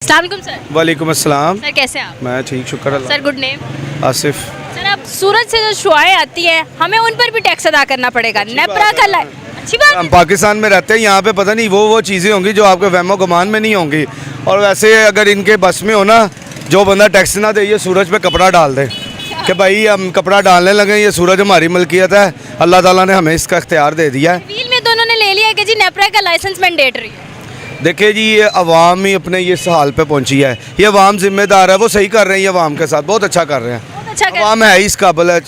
अस्सलाम वालेकुम सर। वालेकुम अस्सलाम। सर कैसे हैं आप? मैं ठीक, शुक्र अल्लाह। Sir good name? Asif. Sir अब सूरत से जो शुआएं आती हैं हमें उन पर भी टैक्स अदा करना पड़ेगा। नेपरा का अच्छी बात हम है। पाकिस्तान में रहते हैं, यहाँ पे पता नहीं वो चीज़ें होंगी जो आपके वहमो गुमान में नहीं होंगी। और वैसे अगर इनके बस में हो ना, जो बंदा टैक्स ना दे, ये सूरज पे कपड़ा डाल दे कि भाई हम कपड़ा डालने लगे, ये सूरज हमारी मलकियत है, अल्लाह ताला ने हमें इसका इख्तियार दे दिया है। व्हील में दोनों ने ले लिया है कि जी नेपरा का लाइसेंस मैंडेटरी है। देखिए जी, ये अवाम ही अपने ये इस हाल पे पहुंची है। ये अवाम जिम्मेदार है, वो सही कर रहे हैं, ये अवाम के साथ बहुत अच्छा कर रहे हैं। बहुत अच्छा कर अवाम है ही इस काबिल है,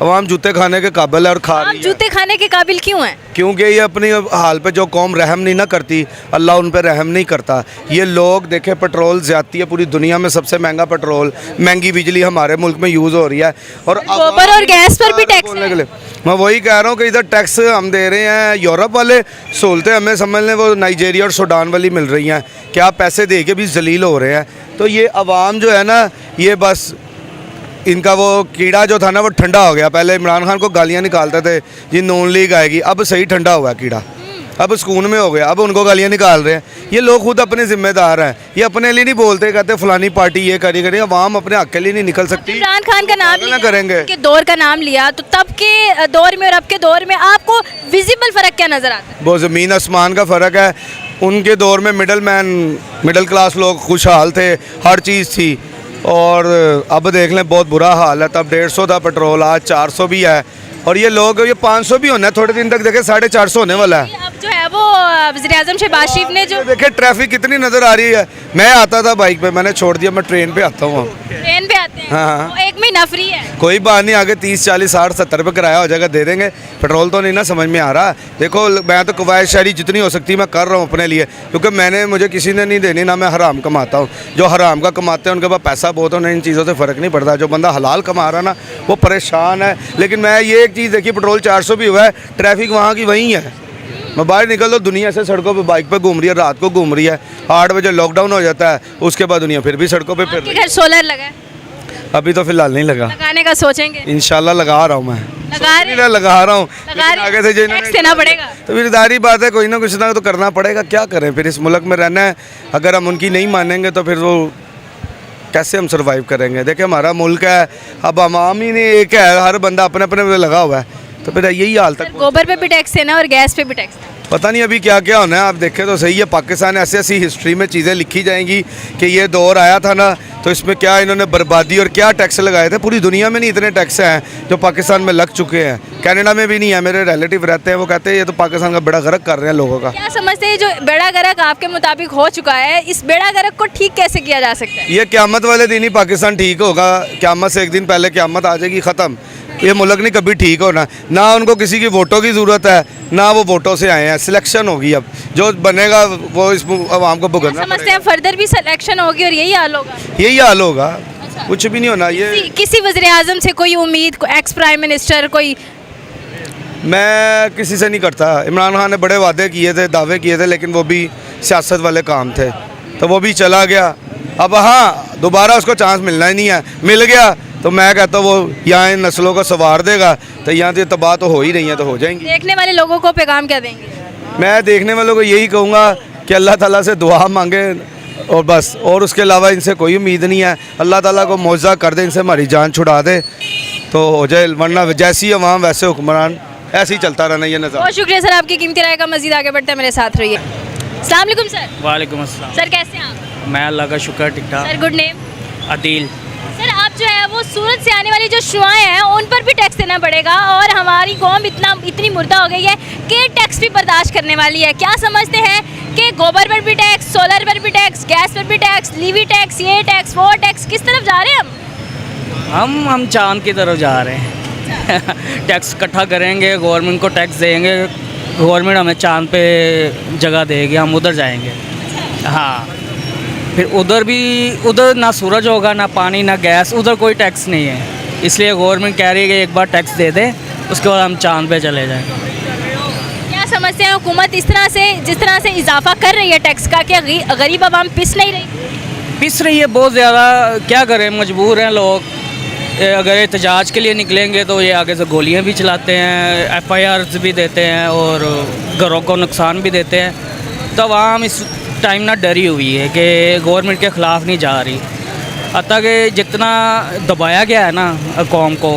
अवाम जूते खाने के काबिल है और खा आप रही है। जूते खाने के काबिल क्यों हैं? क्योंकि ये अपनी हाल पे जो कौम रहम नहीं ना करती, अल्लाह उन पे रहम नहीं करता। ये लोग देखे, पेट्रोल ज़्यादती है, पूरी दुनिया में सबसे महंगा पेट्रोल, महंगी बिजली हमारे मुल्क में यूज़ हो रही है। और गोबर और गैस पर भी टैक्स बोलने के लिए मैं वही कह रहा हूँ कि इधर टैक्स हम दे रहे हैं, यूरोप वाले सहूलतें हमें समझ लें वो नाइजीरिया और सूडान वाली मिल रही हैं कि आप पैसे दे के भी जलील हो रहे हैं। तो ये अवाम जो है ना, ये बस इनका वो कीड़ा जो था ना वो ठंडा हो गया। पहले इमरान खान को गालियाँ निकालते थे जी नून लीग आएगी, अब सही ठंडा हुआ कीड़ा, अब सुकून में हो गया, अब उनको गालियाँ निकाल रहे हैं। ये लोग खुद अपने जिम्मेदार हैं, ये अपने लिए नहीं बोलते, कहते फलानी पार्टी ये करी। अवाम अपने हक के लिए नहीं निकल सकती। इमरान खान का नाम लिया, करेंगे के दौर का नाम लिया, तो तब के दौर में और अब के दौर में आपको विजिबल फर्क क्या नजर आता है? वो ज़मीन आसमान का फ़र्क है। उनके दौर में मिडिल क्लास लोग खुशहाल थे, हर चीज़ थी। और अब देख लें बहुत बुरा हाल है। तब 150 था पेट्रोल, आज 400 भी है। और ये लोग, ये 500 भी होना है थोड़े दिन तक, देखे 450 होने वाला है। अब जो है वो वज़ीर-ए-आज़म शहबाज शरीफ ने जो देखे ट्रैफिक कितनी नज़र आ रही है। मैं आता था बाइक पे, मैंने छोड़ दिया, मैं ट्रेन पे आता हूँ। ट्रेन पे आते हैं, हाँ। वो एक महीना फ्री है। कोई बात नहीं, आगे 30 40 60 70 रुपये किराया हो जाएगा, दे देंगे। पेट्रोल तो नहीं ना समझ में आ रहा। देखो मैं तो कवायद शायरी जितनी हो सकती है मैं कर रहा हूँ अपने लिए, क्योंकि मुझे किसी ने नहीं देनी, ना मैं हराम कमाता हूँ। जो हराम का कमाते हैं उनके पास पैसा बहुत हो, इन चीज़ों से फ़र्क नहीं पड़ता। जो बंदा हलाल कमा रहा ना, वो परेशान है। लेकिन मैं ये एक चीज़ देखी, पेट्रोल 400 भी हुआ है, ट्रैफिक वहाँ की वहीं है। मैं बाहर निकल तो दुनिया से सड़कों पे बाइक पे घूम रही है, रात को घूम रही है। 8 बजे लॉकडाउन हो जाता है, उसके बाद दुनिया फिर भी सड़कों पे फिर आपके घर सोलर लगा है? अभी तो फिलहाल नहीं लगा, लगाने का सोचेंगे? इंशाल्लाह लगा रहा हूँ मैं, लगा रहा हूँ। आगे से टैक्स देना पड़ेगा तो फिर जाहिर बात है, कोई ना कुछ ना तो करना पड़ेगा। क्या करें फिर, इस मुल्क में रहना है, अगर हम उनकी नहीं मानेंगे तो फिर वो कैसे हम सर्वाइव करेंगे। देखिए हमारा मुल्क है, अब आवाम ही नहीं एक है, हर बंदा अपने अपने पे लगा हुआ है, तो फिर यही हाल तक। गोबर पे भी टैक्स देना और गैस पे भी टैक्स देना। पता नहीं अभी क्या क्या होना है। आप देखें तो सही है, पाकिस्तान ऐसी ऐसी हिस्ट्री में चीज़ें लिखी जाएंगी कि ये दौर आया था ना, तो इसमें क्या इन्होंने बर्बादी और क्या टैक्स लगाए थे। पूरी दुनिया में नहीं इतने टैक्स हैं जो पाकिस्तान में लग चुके हैं। कनाडा में भी नहीं है, मेरे रिलेटिव रहते हैं, वो कहते हैं ये तो पाकिस्तान का बेड़ा गर्क कर रहे हैं लोगों का। क्या समझते हैं जो बेड़ा गर्क आपके मुताबिक हो चुका है, इस बेड़ा गर्क को ठीक कैसे किया जा सकता है? ये क़यामत वाले दिन ही पाकिस्तान ठीक होगा। क़यामत से एक दिन पहले क़यामत आ जाएगी, ख़त्म। ये मुल्क नहीं कभी ठीक होना। ना उनको किसी की वोटों की ज़रूरत है, ना वो वोटों से आए हैं। सिलेक्शन होगी, अब जो बनेगा वो इस आवाम को भुगतना समझते हैं फर्दर भी सिलेक्शन होगी और यही हाल होगा? यही हाल होगा। कुछ भी नहीं होना। ये किसी वज़ीर-ए-आज़म से कोई उम्मीद, एक्स प्राइम मिनिस्टर कोई? मैं किसी से नहीं करता। इमरान खान ने बड़े वादे किए थे, दावे किए थे, लेकिन वो भी सियासत वाले काम थे, तो वो भी चला गया। अब हाँ, दोबारा उसको चांस मिलना ही नहीं है। मिल गया तो मैं कहता हूँ वो यहाँ इन नस्लों को संवार देगा, तो यहाँ से तबाह तो हो ही रही है, तो हो जाएंगी। देखने वाले लोगों को पैगाम क्या देंगे? मैं देखने वालों को यही कहूँगा कि अल्लाह ताला से दुआ मांगे और बस, और उसके अलावा इनसे कोई उम्मीद नहीं है। अल्लाह ताला को मौज़ा कर दे, इनसे हमारी जान छुड़ा दे तो हो जाए, वरना जैसी अवाम वैसे हुक्मरान, ऐसे ही चलता रहना ये नज़ारा। बहुत शुक्रिया सर, आपकी कीमती राय का मज़ीद आगे बढ़ते हैं, मेरे साथ रहिए। अस्सलाम वालेकुम सर। वालेकुम अस्सलाम। सर कैसे हैं आप? मैं अल्लाह का शुक्र ठीक ठाक। Sir good name? Adeel. Sir आप जो है वो सूरत से आने वाली जो शुआएं हैं उन पर भी टैक्स देना पड़ेगा, और हमारी कौम इतनी मुर्दा हो गई है कि टैक्स भी बर्दाश्त करने वाली है। क्या समझते हैं कि गोबर पर भी टैक्स, सोलर पर भी टैक्स, गैस पर भी टैक्स, लीवी टैक्स, ये टैक्स वो टैक्स, किस तरफ जा रहे हैं हम चांद की तरफ जा रहे हैं। टैक्स इकट्ठा करेंगे, गवर्नमेंट को टैक्स देंगे, गवर्नमेंट हमें चांद पे जगह देगी, हम उधर जाएंगे। हाँ, फिर उधर ना सूरज होगा, ना पानी, ना गैस, उधर कोई टैक्स नहीं है। इसलिए गवर्नमेंट कह रही है कि एक बार टैक्स दे दे, उसके बाद हम चांद पे चले जाएं। क्या समझते हैं हुकूमत जिस तरह से इजाफा कर रही है टैक्स का, क्या गरीब आवाम पिस नहीं रही? पिस रही है बहुत ज़्यादा। क्या करें, मजबूर हैं लोग। अगर एहतजाज के लिए निकलेंगे तो ये आगे से गोलियां भी चलाते हैं, FIRs भी देते हैं और घरों को नुकसान भी देते हैं। तो आवाम इस टाइम ना डरी हुई है कि गवर्नमेंट के ख़िलाफ़ नहीं जा रही। अतः कि जितना दबाया गया है ना कौम को,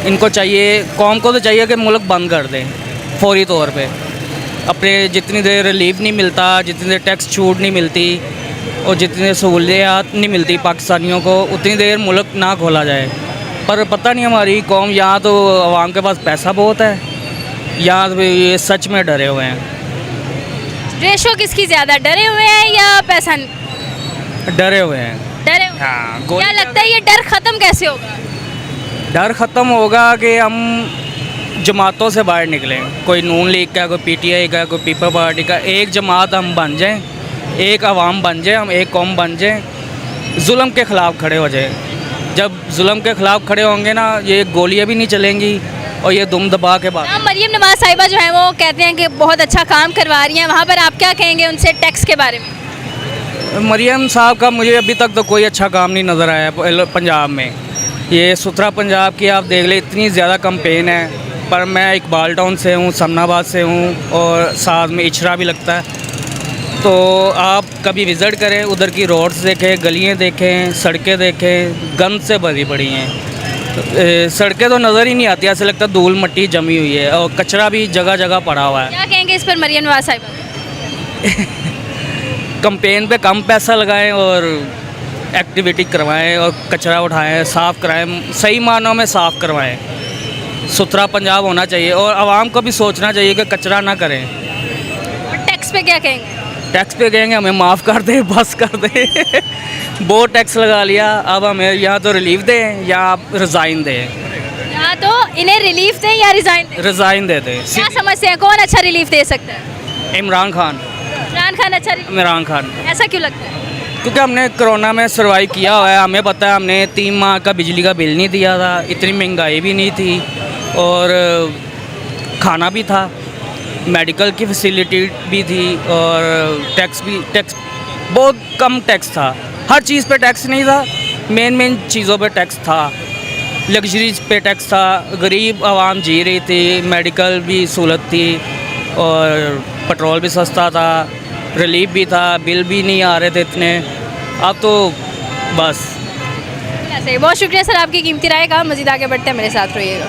इनको चाहिए, कौम को तो चाहिए कि मुल्क बंद कर दें फौरी तौर पे। अपने जितनी देर रिलीफ नहीं मिलता, जितनी देर टैक्स छूट नहीं मिलती और जितनी देर सहूलियात नहीं मिलती पाकिस्तानियों को, उतनी देर मुल्क ना खोला जाए। पर पता नहीं हमारी कौम, यहाँ तो आवाम के पास पैसा बहुत है, यहाँ तो ये सच में डरे हुए हैं। रेशो किसकी ज़्यादा, डरे हुए हैं या पैसा? डरे हुए हैं। डरे हुए हैं। हाँ, क्या लगता है ये डर ख़त्म कैसे होगा? डर ख़त्म होगा कि हम जमातों से बाहर निकलें। कोई नून लीग का, कोई पीटीआई का, कोई पीपल पार्टी का, एक जमात हम बन जाएं, एक आवाम बन जाए, हम एक कौम बन जाएं, जुल्म के ख़िलाफ़ खड़े हो जाए। जब जुल्म के ख़िलाफ़ खड़े होंगे ना, ये गोलियां भी नहीं चलेंगी और ये दुम दबा के बाद। मरियम नवाज साहिबा जो है वो कहते हैं कि बहुत अच्छा काम करवा रही हैं, वहाँ पर आप क्या कहेंगे उनसे टैक्स के बारे में? मरियम साहब का मुझे अभी तक तो कोई अच्छा काम नहीं नज़र आया पंजाब में। ये सुथरा पंजाब की आप देख लें, इतनी ज़्यादा कंपेन है। पर मैं इकबाल टाउन से हूँ, समनाबाद से हूँ और साथ में इचरा भी लगता है। तो आप कभी विज़िट करें, उधर की रोड्स देखें, गलियाँ देखें, सड़कें देखें, गंद से भरी पड़ी हैं। सड़कें तो नज़र ही नहीं आती, ऐसे लगता है धूल मिट्टी जमी हुई है और कचरा भी जगह जगह पड़ा हुआ है। क्या कहेंगे इस पर मरियम नवाज साहिबा? कंपेन पे कम पैसा लगाएं और एक्टिविटी करवाएं और कचरा उठाएं, साफ़ कराएं, सही मानों में साफ़ करवाएं। सुथरा पंजाब होना चाहिए और आवाम को भी सोचना चाहिए कि कचरा ना करें। और टैक्स पे क्या कहेंगे? टैक्स पे कहेंगे हमें माफ़ कर दे, बस कर दे। बहुत टैक्स लगा लिया, अब हमें या तो रिलीफ दें या आप रिज़ाइन दें। या तो इन्हें रिलीफ दें या रिज़ाइन दें। रिज़ाइन दे दें। क्या समझते हैं कौन अच्छा रिलीफ दे सकता है? इमरान खान। इमरान खान अच्छा relief? इमरान खान, ऐसा क्यों लगता है? क्योंकि हमने कोरोना में सर्वाइव किया हुआ है, हमें पता है। हमने 3 माह का बिजली का बिल नहीं दिया था, इतनी महंगाई भी नहीं थी और खाना भी था, मेडिकल की फैसिलिटी भी थी और टैक्स बहुत कम टैक्स था। हर चीज़ पे टैक्स नहीं था, मेन चीज़ों पे टैक्स था। लग्जरीज पे टैक्स था, गरीब आवाम जी रही थी, मेडिकल भी सहूलत थी और पेट्रोल भी सस्ता था, रिलीफ भी था, बिल भी नहीं आ रहे थे इतने। अब तो बस। ऐसे बहुत शुक्रिया सर आपकी कीमती राय का। मज़ीद आगे बढ़ते हैं, मेरे साथ रहिएगा।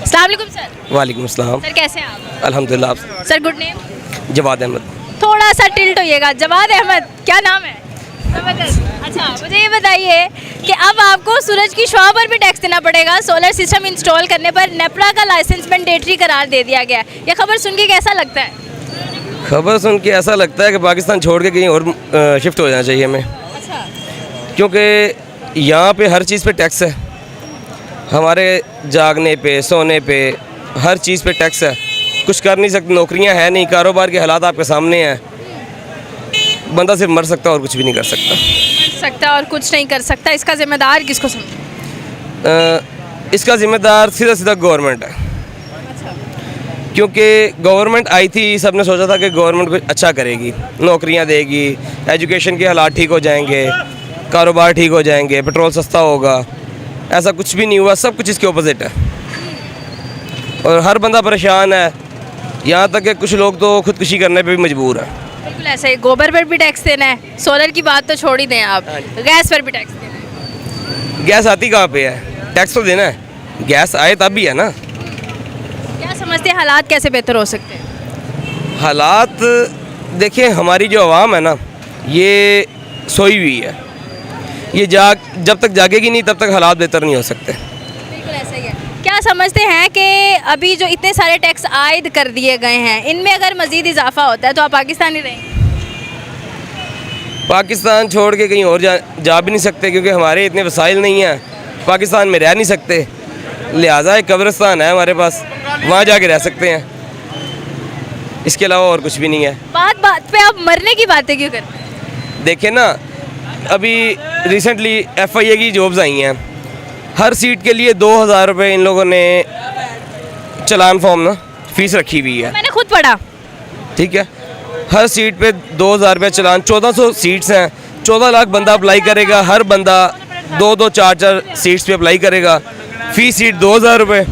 अस्सलाम वालेकुम सर। वालेकुम अस्सलाम। सर कैसे हैं आप? अल्हम्दुलिल्लाह। Sir good name? Jawad Ahmad. थोड़ा सा टिल्ट होइएगा। जवाद अहमद, क्या नाम है? अच्छा, मुझे ये बताइए कि अब आपको सूरज की शुआ पर भी टैक्स देना पड़ेगा। सोलर सिस्टम इंस्टॉल करने पर नेपरा का लाइसेंस मैंडेटरी करार दे दिया गया। ये खबर सुन के कैसा लगता है? खबर सुन के ऐसा लगता है कि पाकिस्तान छोड़ के कहीं और शिफ्ट हो जाना चाहिए हमें, अच्छा, क्योंकि यहाँ पे हर चीज़ पे टैक्स है। हमारे जागने पे, सोने पे, हर चीज़ पे टैक्स है। कुछ कर नहीं सकते, नौकरियाँ हैं नहीं, कारोबार के हालात आपके सामने हैं। बंदा सिर्फ मर सकता और कुछ भी नहीं कर सकता। और कुछ नहीं कर सकता। इसका जिम्मेदार किसको समझे? इसका ज़िम्मेदार सीधा गवर्नमेंट है, क्योंकि गवर्नमेंट आई थी, सब ने सोचा था कि गवर्नमेंट कुछ अच्छा करेगी, नौकरियां देगी, एजुकेशन के हालात ठीक हो जाएंगे, कारोबार ठीक हो जाएंगे, पेट्रोल सस्ता होगा। ऐसा कुछ भी नहीं हुआ, सब कुछ इसके ऑपोजिट है और हर बंदा परेशान है। यहाँ तक कि कुछ लोग तो खुदकुशी करने पे भी मजबूर है। बिल्कुल ऐसा ही। गोबर पर भी टैक्स देना है, सोलर की बात तो छोड़ ही दें आप, गैस पर भी टैक्स देना है। गैस आती कहाँ पे है? टैक्स तो देना है, गैस आए तब भी है ना। क्या समझते हैं हालात कैसे बेहतर हो सकते हैं? हालात देखिए, हमारी जो आवाम है ना, ये सोई हुई है। ये जब तक जागेगी नहीं तब तक हालात बेहतर नहीं हो सकते। बिल्कुल ऐसा ही है। क्या समझते हैं कि अभी जो इतने सारे टैक्स आयद कर दिए गए हैं, इनमें अगर मज़ीद इजाफा होता है तो आप पाकिस्तान ही रहेंगे? पाकिस्तान छोड़ के कहीं और जा भी नहीं सकते, क्योंकि हमारे इतने वसाइल नहीं हैं। पाकिस्तान में रह नहीं सकते, लिहाजा एक कब्रिस्तान है हमारे पास, वहाँ जाके रह सकते हैं। इसके अलावा और कुछ भी नहीं है। बात पे आप मरने की बातें क्यों करते हैं? देखिए ना, अभी रिसेंटली FIA की जॉब्स आई हैं, हर सीट के लिए 2000 रुपये इन लोगों ने चलान फॉर्म ना फीस रखी हुई है। मैंने खुद पढ़ा। ठीक है, हर सीट पे 2000 रुपये चलान। 1400 सीट्स हैं, 14 लाख बंदा अप्लाई करेगा। हर बंदा 2-2, 4-4 सीट्स पे अप्लाई करेगा। फी सीट 2000 रुपये।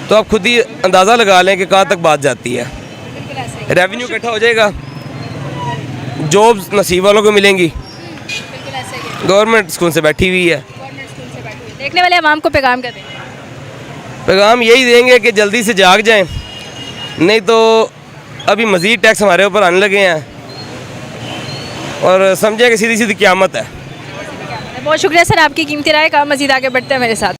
तो आप खुद ही अंदाज़ा लगा लें कि कहाँ तक बात जाती है। रेवेन्यू इकट्ठा हो जाएगा। जॉब्स नसीब वालों को मिलेंगी। बिल्कुल ऐसा ही है। गवर्नमेंट सुकून से बैठी हुई है। गवर्नमेंट स्कूल से बैठी हुई है। देखने वाले आवाम को पैगाम कर दें। पैगाम यही देंगे कि जल्दी से जाग जाएं, नहीं तो अभी मज़ीद टैक्स हमारे ऊपर आने लगे हैं और समझें कि सीधी सीधी क़यामत है। बहुत शुक्रिया सर आपकी कीमती राय का। मज़ीद आगे बढ़ते हैं मेरे साथ।